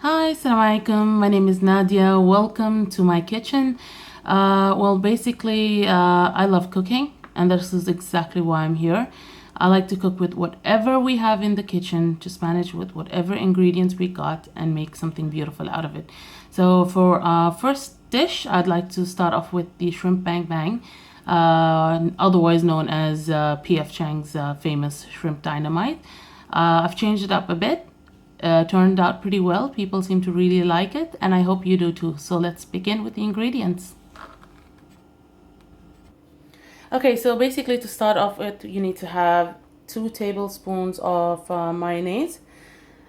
Hi, assalamu alaikum. My name is Nadia. Welcome to my kitchen. I love cooking, and this is exactly why I'm here. I like to cook with whatever we have in the kitchen, just manage with whatever ingredients we got and make something beautiful out of it. So for our first dish, I'd like to start off with the shrimp bang bang, otherwise known as P.F. Chang's famous shrimp dynamite. I've changed it up a bit. Turned out pretty well. People seem to really like it, and I hope you do too. So let's begin with the ingredients. Okay, so basically to start off with, you need to have 2 tablespoons of mayonnaise,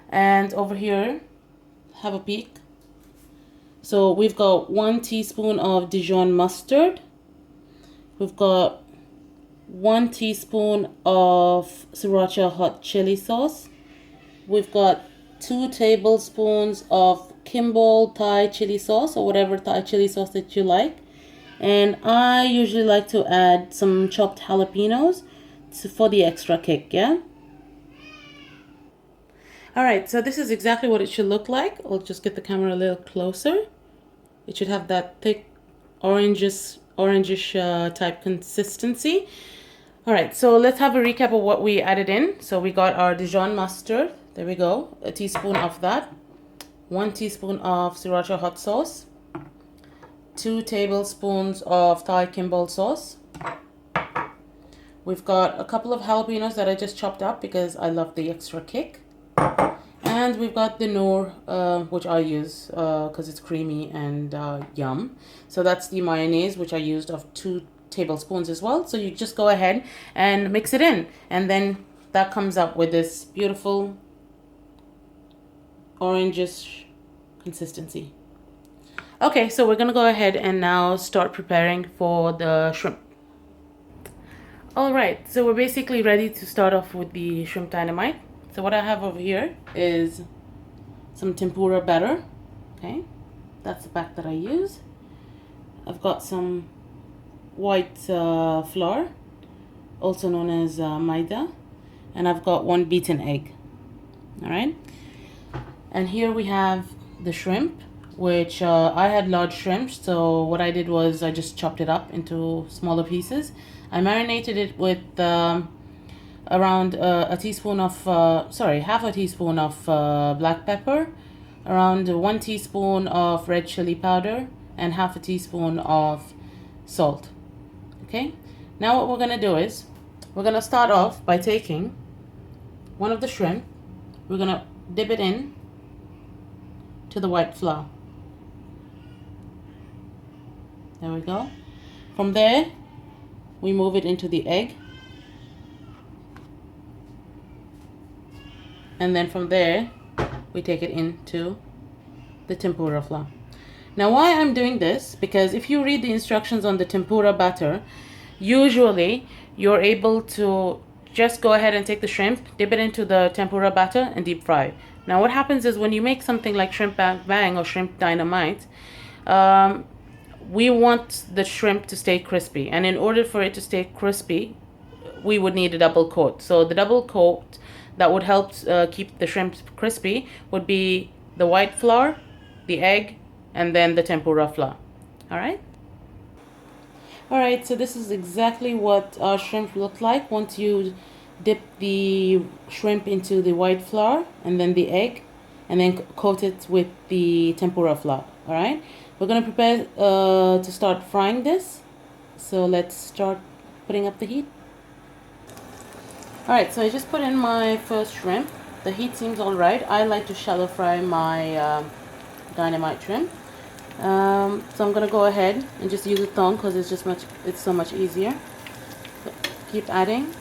and over here, have a peek. So we've got 1 teaspoon of Dijon mustard. We've got 1 teaspoon of sriracha hot chili sauce. We've got 2 tablespoons of Kimball Thai chili sauce, or whatever Thai chili sauce that you like. And I usually like to add some chopped jalapenos for the extra kick, yeah? Alright, so this is exactly what it should look like. I'll just get the camera a little closer. It should have that thick orangish type consistency. Alright, so let's have a recap of what we added in. So we got our Dijon mustard. There we go. A teaspoon of that. 1 teaspoon of sriracha hot sauce. 2 tablespoons of Thai Kimball sauce. We've got a couple of jalapenos that I just chopped up because I love the extra kick. And we've got the noor, which I use because it's creamy and yum. So that's the mayonnaise, which I used of 2 tablespoons as well. So you just go ahead and mix it in, and then that comes up with this beautiful orangish consistency. Okay, so we're gonna go ahead and now start preparing for the shrimp. All right, so we're basically ready to start off with the shrimp dynamite. So what I have over here is some tempura batter. Okay, that's the pack that I use. I've got some white flour, also known as maida, and I've got 1 beaten egg. All right, and here we have the shrimp, which I had large shrimp, so what I did was I just chopped it up into smaller pieces. I marinated it with around half a teaspoon of black pepper, around 1 teaspoon of red chili powder, and half a teaspoon of salt. Okay, now what we're gonna do is we're gonna start off by taking one of the shrimp. We're gonna dip it in to the white flour. There we go. From there, we move it into the egg. And then from there, we take it into the tempura flour. Now, why I'm doing this, because if you read the instructions on the tempura batter, usually you're able to just go ahead and take the shrimp, dip it into the tempura batter, and deep fry. Now, what happens is when you make something like shrimp bang bang or shrimp dynamite, we want the shrimp to stay crispy. And in order for it to stay crispy, we would need a double coat. So the double coat that would help keep the shrimp crispy would be the white flour, the egg, and then the tempura flour. All right? All right, so this is exactly what our shrimp look like once you dip the shrimp into the white flour and then the egg, and then coat it with the tempura flour. All right, we're gonna prepare to start frying this. So let's start putting up the heat. All right, so I just put in my first shrimp. The heat seems all right. I like to shallow fry my dynamite shrimp. So I'm gonna go ahead and just use a thong because it's so much easier. So keep adding.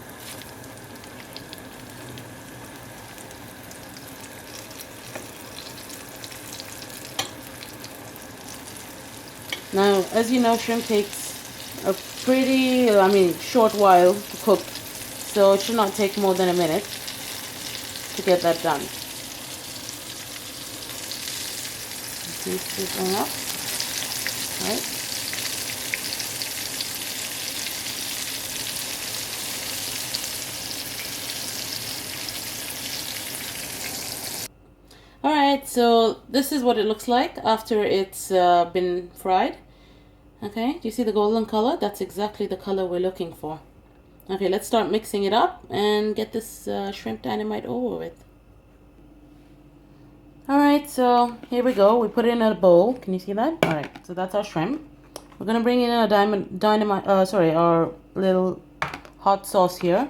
Now, as you know, shrimp takes a pretty, short while to cook, so it should not take more than a minute to get that done. Keep this one up. Right. Alright, so this is what it looks like after it's been fried. Okay, do you see the golden color? That's exactly the color we're looking for. Okay, let's start mixing it up and get this shrimp dynamite over with. Alright, so here we go. We put it in a bowl. Can you see that? Alright, so that's our shrimp. We're gonna bring in a our little hot sauce here.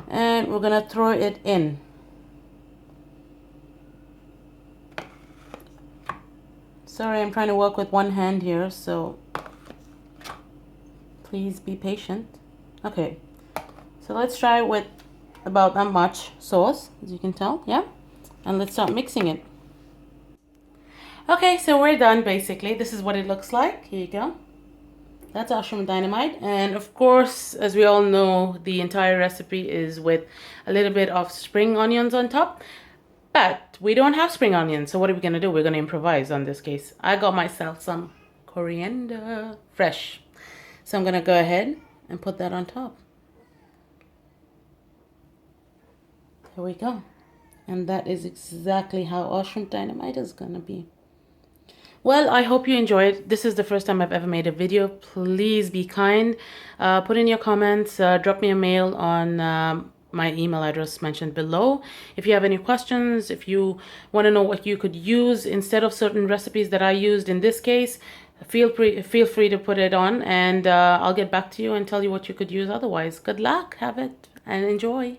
And we're gonna throw it in. Sorry, I'm trying to work with one hand here, so please be patient. Okay, so let's try with about that much sauce, as you can tell, yeah? And let's start mixing it. Okay, so we're done basically. This is what it looks like. Here you go. That's our shrimp dynamite. And of course, as we all know, the entire recipe is with a little bit of spring onions on top. But we don't have spring onions, so what are we going to do? We're going to improvise on this case. I got myself some coriander, fresh. So I'm going to go ahead and put that on top. Here we go. And that is exactly how our shrimp dynamite is going to be. Well, I hope you enjoyed. This is the first time I've ever made a video. Please be kind. Put in your comments. Drop me a mail on my email address mentioned below. If you have any questions, if you want to know what you could use instead of certain recipes that I used in this case, feel free to put it on, and I'll get back to you and tell you what you could use otherwise. Good luck. Have it and enjoy.